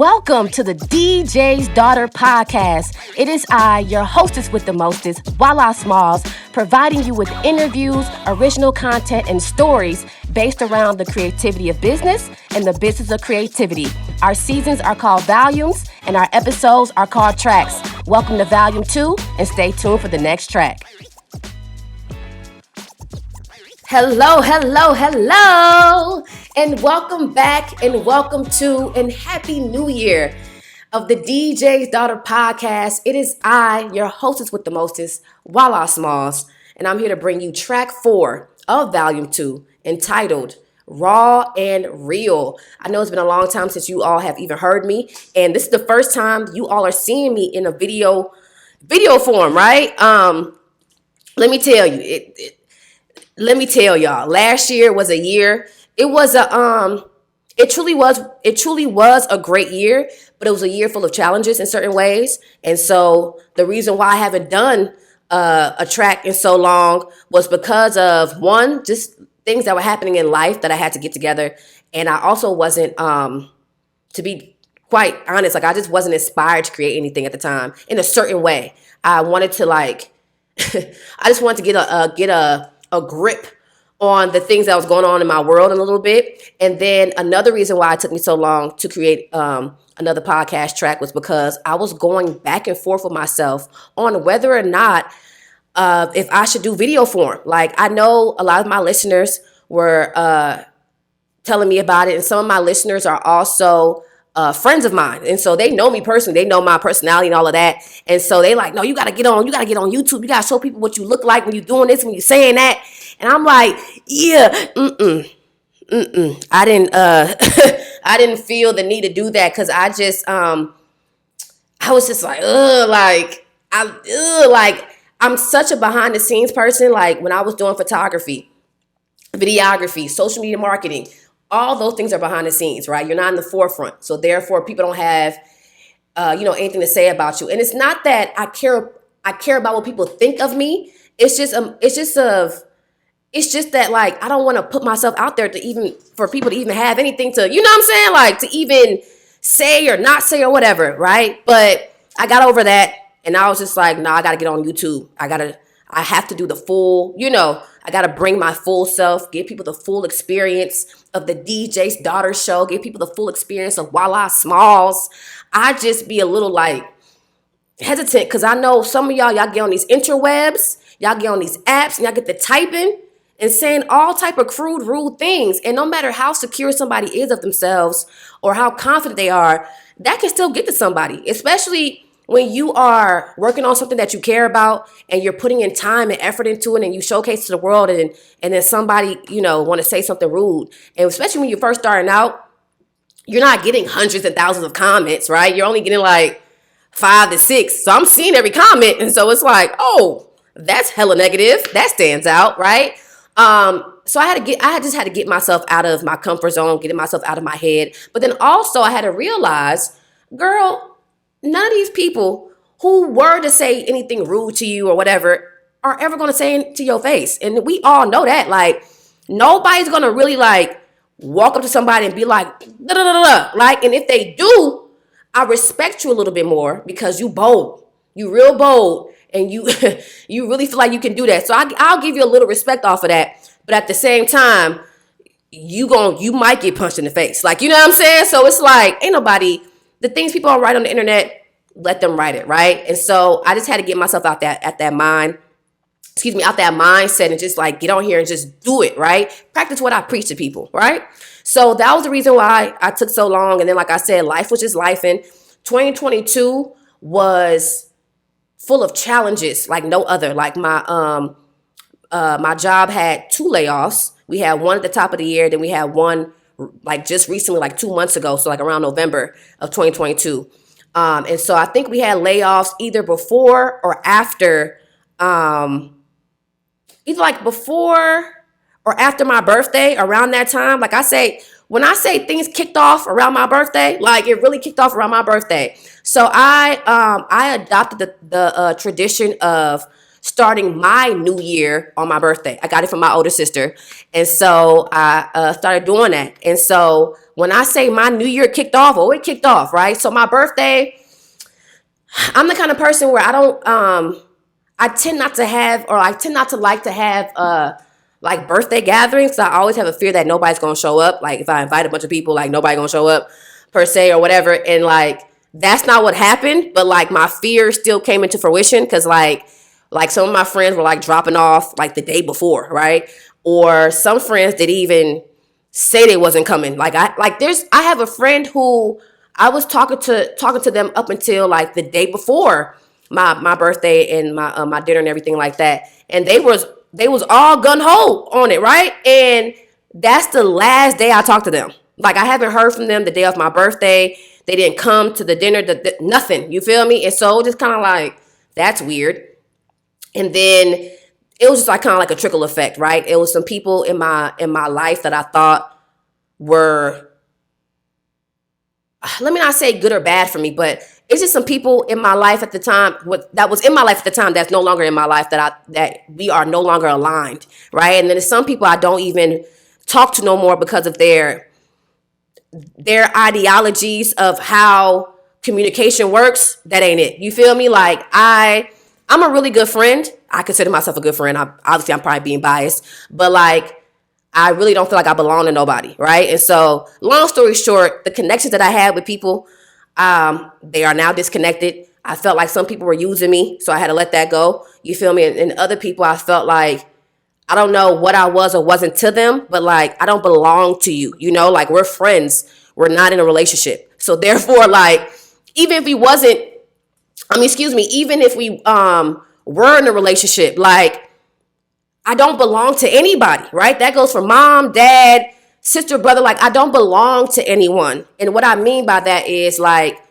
Welcome to the DJ's Daughter podcast. It is I, your hostess with the mostest, Voila Smalls, providing you with interviews, original content, and stories based around the creativity of business and the business of creativity. Our seasons are called volumes, and our episodes are called tracks. Welcome to Volume 2, and stay tuned for the next track. Hello, and welcome back, and welcome to, and Happy New Year of the DJ's Daughter podcast. It is I, your hostess with the mostest, Voila Smalls, and I'm here to bring you track 4 of Volume 2, entitled Raw and Real. I know it's been a long time since you all have even heard me, and this is the first time you all are seeing me in a video form, right? Let me tell you, Let me tell y'all, last year was a year. It truly was a great year, but it was a year full of challenges in certain ways. And so the reason why I haven't done a track in so long was because of, one, just things that were happening in life that I had to get together. And I also wasn't, to be quite honest, I just wasn't inspired to create anything at the time in a certain way. I wanted to I just wanted to get a grip on the things that was going on in my world a little bit. And then another reason why it took me so long to create another podcast track was because I was going back and forth with myself on whether or not if I should do video form. Like, I know a lot of my listeners were telling me about it, and some of my listeners are also friends of mine. And so they know me personally. They know my personality and all of that. And so they like, no, you got to get on YouTube. You got to show people what you look like when you're doing this, when you're saying that. And I'm like, yeah, I didn't, I didn't feel the need to do that. Cause I just, I was just like, I'm such a behind the scenes person. Like, when I was doing photography, videography, social media marketing, all those things are behind the scenes, right? You're not in the forefront. So therefore people don't have, anything to say about you. And it's not that I care about what people think of me. It's just that, like, I don't want to put myself out there for people to even have anything to, you know what I'm saying? Like, to even say or not say or whatever, right? But I got over that, and I was just like, no, I got to get on YouTube. I have to do the full, I got to bring my full self, give people the full experience of the DJ's Daughter show, give people the full experience of Voila Smalls. I just be a little hesitant, because I know some of y'all get on these interwebs, y'all get on these apps, and y'all get the typing and saying all type of crude, rude things. And no matter how secure somebody is of themselves or how confident they are, that can still get to somebody, especially when you are working on something that you care about and you're putting in time and effort into it, and you showcase to the world, and then somebody, want to say something rude. And especially when you're first starting out, you're not getting hundreds and thousands of comments, right? You're only getting 5 to 6. So I'm seeing every comment. And so it's like, oh, that's hella negative. That stands out, right? So I just had to get myself out of my comfort zone, getting myself out of my head. But then also I had to realize, girl, none of these people who were to say anything rude to you or whatever are ever going to say it to your face. And we all know that. Like, nobody's going to really walk up to somebody and be like, da, da, da, da. And if they do, I respect you a little bit more because you bold. You real bold. And you you really feel like you can do that. So I'll give you a little respect off of that. But at the same time, you might get punched in the face. Like, you know what I'm saying? So it's like, ain't nobody, the things people write on the internet, let them write it, right? And so I just had to get myself out that mindset, and just get on here and just do it, right? Practice what I preach to people, right? So that was the reason why I took so long. And then, like I said, life was just life. And 2022 was full of challenges like no other. Like, my job had 2 layoffs. We had one at the top of the year. Then we had one just recently, 2 months ago. So around November of 2022. And so I think we had layoffs either before or after, before or after my birthday, around that time. When I say things kicked off around my birthday, it really kicked off around my birthday. So I adopted the tradition of starting my new year on my birthday. I got it from my older sister. And so I started doing that. And so when I say my new year kicked off, it kicked off, right? So my birthday, I'm the kind of person where I tend not to have, or I tend not to like to have like birthday gatherings. I always have a fear that nobody's gonna show up. Like if I invite a bunch of people, like nobody gonna show up per se or whatever. And like that's not what happened, but like my fear still came into fruition because like some of my friends were like dropping off like the day before, right? Or some friends did even say they wasn't coming. I have a friend who I was talking to them up until like the day before my birthday and my dinner and everything like that, and they was all gun ho on it, right? And that's the last day I talked to them. Like I haven't heard from them the day of my birthday. They didn't come to the dinner, nothing. You feel me? And so just kind of like that's weird. And then it was just like kind of like a trickle effect, right? It was some people in my life that I thought were, let me not say good or bad for me, but it's just some people in my life at the time that was in my life at the time that's no longer in my life that we are no longer aligned, right? And then there's some people I don't even talk to no more because of their ideologies of how communication works. That ain't it. You feel me? Like I'm a really good friend. I consider myself a good friend. Obviously I'm probably being biased, but like I really don't feel like I belong to nobody, right? And so, long story short, the connections that I had with people, they are now disconnected. I felt like some people were using me, so I had to let that go. You feel me? And other people, I felt like I don't know what I was or wasn't to them, but like I don't belong to you. You know, like we're friends. We're not in a relationship. So therefore, like even if we wasn't, even if we were in a relationship, like I don't belong to anybody, right? That goes for mom, dad, sister, brother. Like I don't belong to anyone. And what I mean by that is like,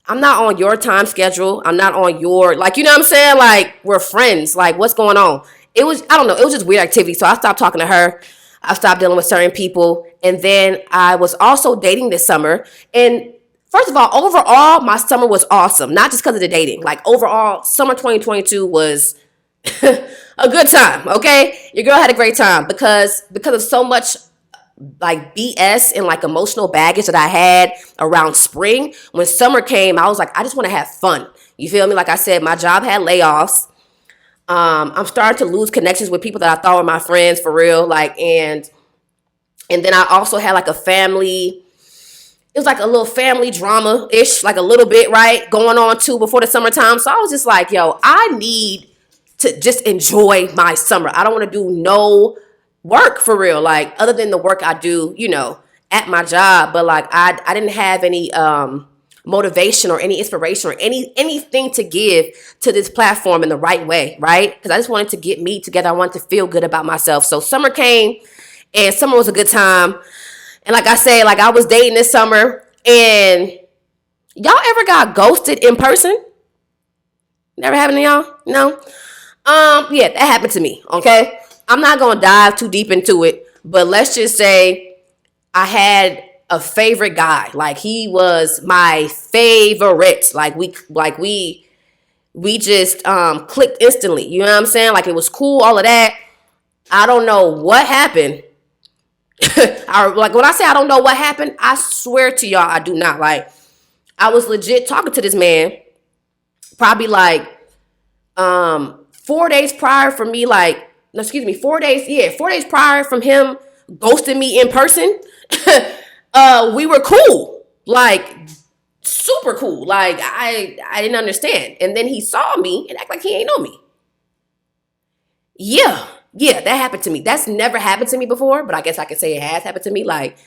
I'm not on your time schedule. I'm not on your, like, you know what I'm saying? Like we're friends. Like what's going on? I don't know. It was just weird activity. So I stopped talking to her. I stopped dealing with certain people. And then I was also dating this summer. And first of all, overall, my summer was awesome. Not just because of the dating. Like overall, summer 2022 was a good time, okay? Your girl had a great time because of so much like BS and like emotional baggage that I had around spring. When summer came, I was like, I just want to have fun. You feel me? Like I said, my job had layoffs. I'm starting to lose connections with people that I thought were my friends for real. Like, and then I also had like a family. It was like a little family drama-ish, like a little bit, right? Going on too before the summertime. So I was just like, yo, I need to just enjoy my summer. I don't want to do no work for real, like other than the work I do, at my job. But like I didn't have any motivation or any inspiration or anything to give to this platform in the right way, right? Because I just wanted to get me together. I wanted to feel good about myself. So summer came, and summer was a good time. And like I said, like I was dating this summer, and y'all ever got ghosted in person? Never happened to y'all? No? Yeah, that happened to me, okay? I'm not going to dive too deep into it, but let's just say I had a favorite guy. Like he was my favorite. Like we just clicked instantly. You know what I'm saying? Like it was cool, all of that. I don't know what happened. Like when I say I don't know what happened, I swear to y'all I do not. Like I was legit talking to this man probably like 4 days prior from me, like, no, excuse me, 4 days, yeah, 4 days prior from him ghosting me in person. We were cool, like super cool. Like I didn't understand. And then he saw me and acted like he ain't know me. Yeah, that happened to me. That's never happened to me before, but I guess I could say it has happened to me. Like,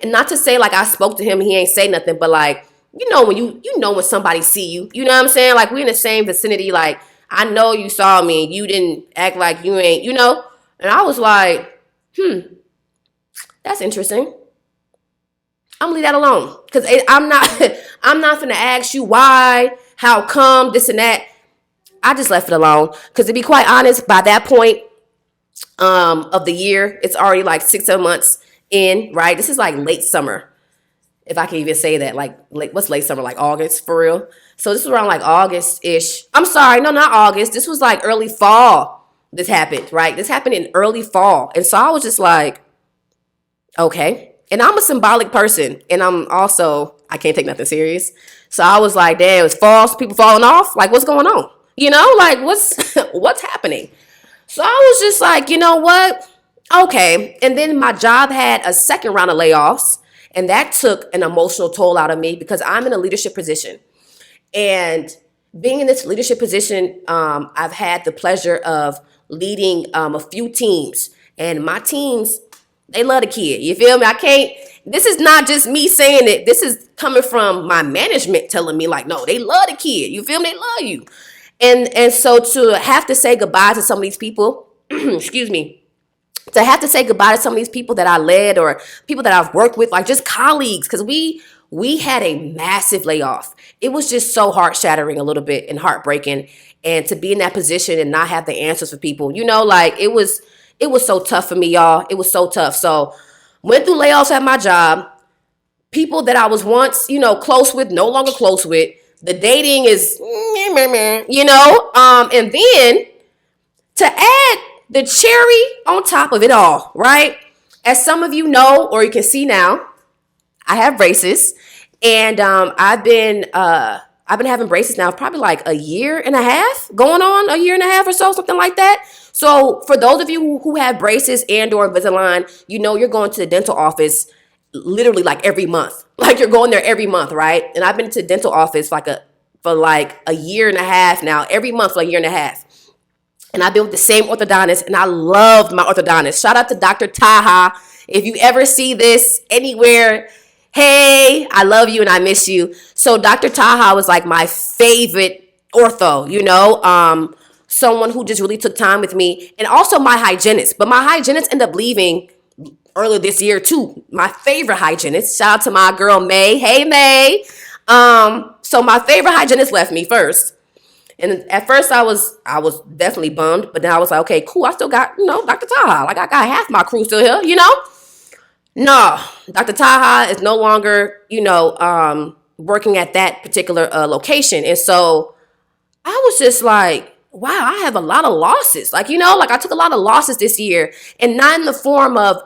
and not to say like I spoke to him and he ain't say nothing, but like, when you know when somebody see you, you know what I'm saying? Like we in the same vicinity. Like I know you saw me and you didn't act like you ain't, And I was like, that's interesting. I'm gonna leave that alone because I'm not gonna ask you why, how come, this and that. I just left it alone because to be quite honest, by that point of the year, it's already like 6-7 months in, right? This is like late summer, if I can even say that. Like, what's late summer? Like August, for real? So this was around like August-ish. I'm sorry, no, not August. This was like early fall. This happened, right? This happened in early fall. And so I was just like, okay. And I'm a symbolic person. And I can't take nothing serious. So I was like, damn, it's false. People falling off. Like, what's going on? Like what's happening? So I was just like, you know what? Okay. And then my job had a second round of layoffs. And that took an emotional toll out of me because I'm in a leadership position. And being in this leadership position, I've had the pleasure of leading a few teams. And my teams, they love the kid. You feel me? This is not just me saying it. This is coming from my management telling me, like, no, they love the kid. You feel me? They love you. And so to have to say goodbye to some of these people, excuse me, to have to say goodbye to some of these people that I led or people that I've worked with, like just colleagues, because we had a massive layoff. It was just so heart-shattering a little bit and heartbreaking. And to be in that position and not have the answers for people, like it was so tough for me, y'all. It was so tough. So went through layoffs at my job. People that I was once, close with, no longer close with. The dating is, and then to add the cherry on top of it all, right? As some of you know, or you can see now, I have braces, and I've been having braces now probably like a year and a half, going on a year and a half or so, something like that. So for those of you who have braces and or Invisalign, you're going to the dental office literally like every month. Like you're going there every month, right? And I've been to the dental office for a year and a half now, every month for a year and a half. And I've been with the same orthodontist, and I loved my orthodontist. Shout out to Dr. Taha. If you ever see this anywhere, hey, I love you and I miss you. So Dr. Taha was like my favorite ortho, someone who just really took time with me, and also my hygienist. But my hygienist ended up leaving earlier this year too. My favorite hygienist. Shout out to my girl May. Hey May. So my favorite hygienist left me first. And at first I was definitely bummed, but then I was like, okay, cool. I still got, Dr. Taha. Like I got half my crew still here, No, Dr. Taha is no longer, working at that particular location. And so I was just like, wow, I have a lot of losses. Like, I took a lot of losses this year, and not in the form of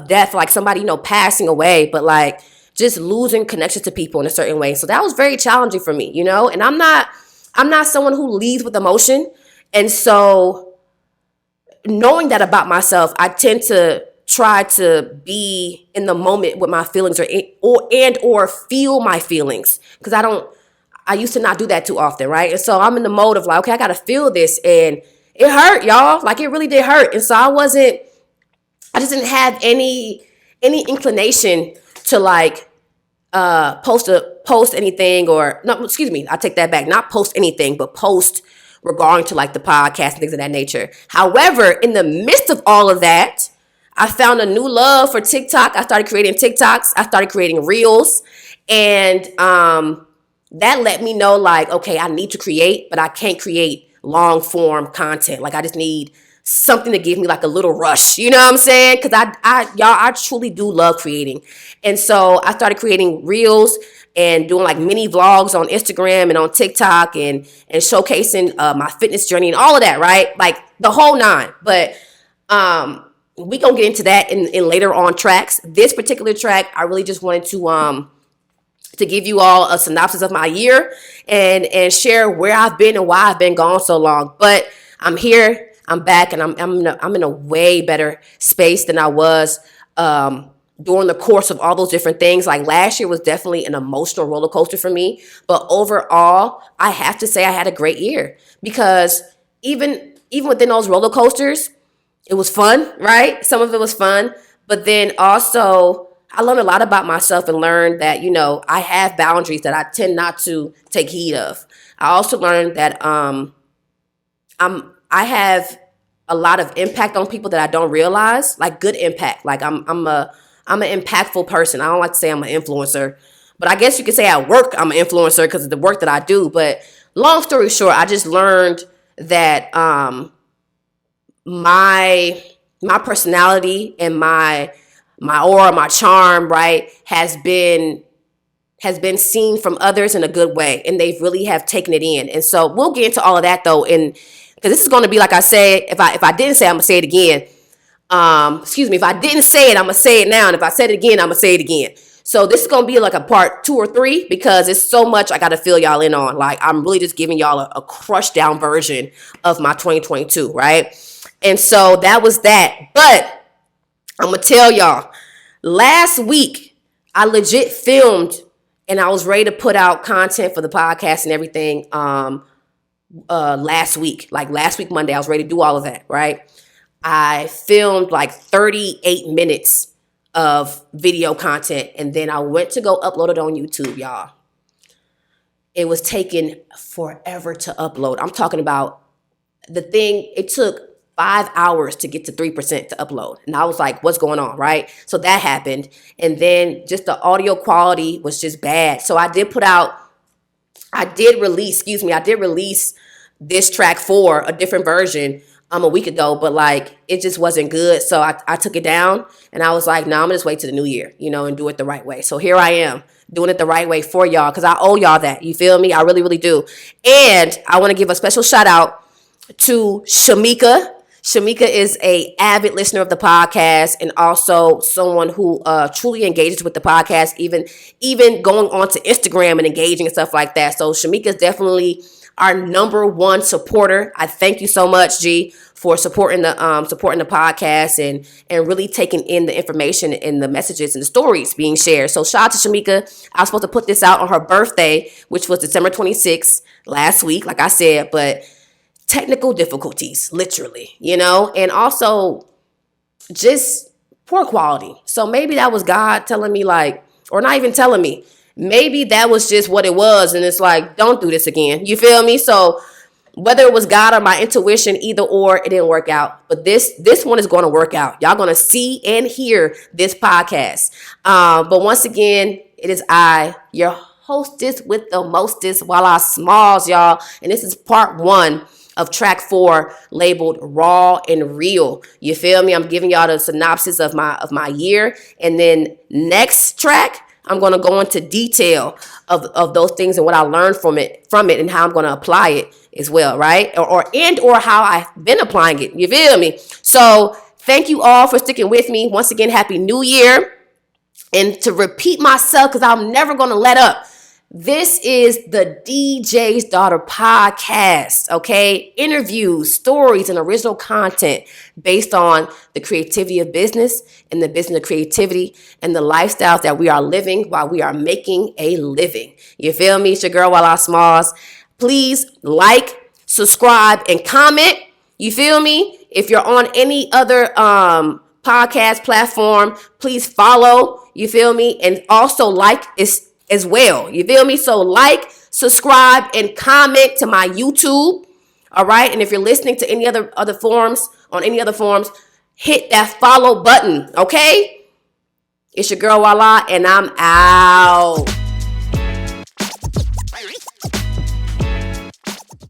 death, like somebody, passing away, but like just losing connection to people in a certain way. So that was very challenging for me, and I'm not someone who leads with emotion. And so knowing that about myself, I tend to try to be in the moment with my feelings or feel my feelings, because I used to not do that too often, right? And so I'm in the mode of like, okay, I got to feel this, and it hurt, y'all. Like it really did hurt. And so I just didn't have any inclination to like post anything, or no, excuse me, I take that back. Not post anything, but post regarding to like the podcast and things of that nature. However, in the midst of all of that, I found a new love for TikTok. I started creating TikToks. I started creating reels, and that let me know like, okay, I need to create, but I can't create long form content. Like I just need something to give me like a little rush. You know what I'm saying? Because I truly do love creating. And so I started creating reels and doing like mini vlogs on Instagram and on TikTok and showcasing my fitness journey and all of that, right? Like the whole nine. But we gonna get into that in later on tracks. This particular track, I really just wanted to give you all a synopsis of my year and share where I've been and why I've been gone so long. But I'm here, I'm back, and I'm in a way better space than I was during the course of all those different things. Like last year was definitely an emotional roller coaster for me, but overall, I have to say I had a great year, because even within those roller coasters, it was fun, right? Some of it was fun, but then also I learned a lot about myself and learned that, I have boundaries that I tend not to take heed of. I also learned that I have a lot of impact on people that I don't realize, like good impact. Like I'm an impactful person. I don't like to say I'm an influencer, but I guess you could say at work I'm an influencer because of the work that I do. But long story short, I just learned that my personality and my aura, my charm, right, has been seen from others in a good way, and they really have taken it in. And so we'll get into all of that though, and because this is going to be, like I said, if I didn't say, I'm gonna say it again. Excuse me, if I didn't say it, I'm gonna say it now, and if I said it again, I'm gonna say it again. So this is gonna be like a part 2 or 3 because it's so much I gotta fill y'all in on. Like I'm really just giving y'all a crushed down version of my 2022, right? And so that was that. But I'm gonna tell y'all, last week I legit filmed and I was ready to put out content for the podcast and everything. Last week, like last week Monday, I was ready to do all of that, right? I filmed like 38 minutes of video content, and then I went to go upload it on YouTube, y'all. It was taking forever to upload. I'm talking about the thing, it took 5 hours to get to 3% to upload. And I was like, what's going on, right? So that happened. And then just the audio quality was just bad. So I did release this track 4, a different version, a week ago, but like it just wasn't good. So I took it down and I was like, no, I'm gonna just wait till the new year, and do it the right way. So here I am doing it the right way for y'all because I owe y'all that. You feel me? I really, really do. And I want to give a special shout out to Shamika. Shamika is a avid listener of the podcast and also someone who truly engages with the podcast, even going on to Instagram and engaging and stuff like that. So Shamika is definitely our number one supporter. I thank you so much, G, for supporting the podcast and really taking in the information and the messages and the stories being shared. So shout out to Shamika. I was supposed to put this out on her birthday, which was December 26th last week, like I said, but technical difficulties, literally, and also just poor quality. So maybe that was God telling me or not even telling me. Maybe that was just what it was. And it's like, don't do this again. You feel me? So whether it was God or my intuition, either or, it didn't work out. But this one is going to work out. Y'all going to see and hear this podcast. But once again, it is I, your hostess with the mostest, while I smalls, y'all. And this is part 1 of track 4 labeled Raw and Real. You feel me? I'm giving y'all the synopsis of my year. And then next track, I'm going to go into detail of those things and what I learned from it and how I'm going to apply it as well, right? Or how I've been applying it. You feel me? So thank you all for sticking with me. Once again, Happy New Year. And to repeat myself, because I'm never going to let up, this is the DJ's Daughter podcast, okay? Interviews, stories, and original content based on the creativity of business and the business of creativity and the lifestyles that we are living while we are making a living. You feel me? It's your girl, While I Smalls. Please like, subscribe, and comment. You feel me? If you're on any other podcast platform, please follow. You feel me? And also like as well. You feel me? So like, subscribe, and comment to my YouTube. All right. And if you're listening to any other forums, hit that follow button. Okay. It's your girl Wala, and I'm out.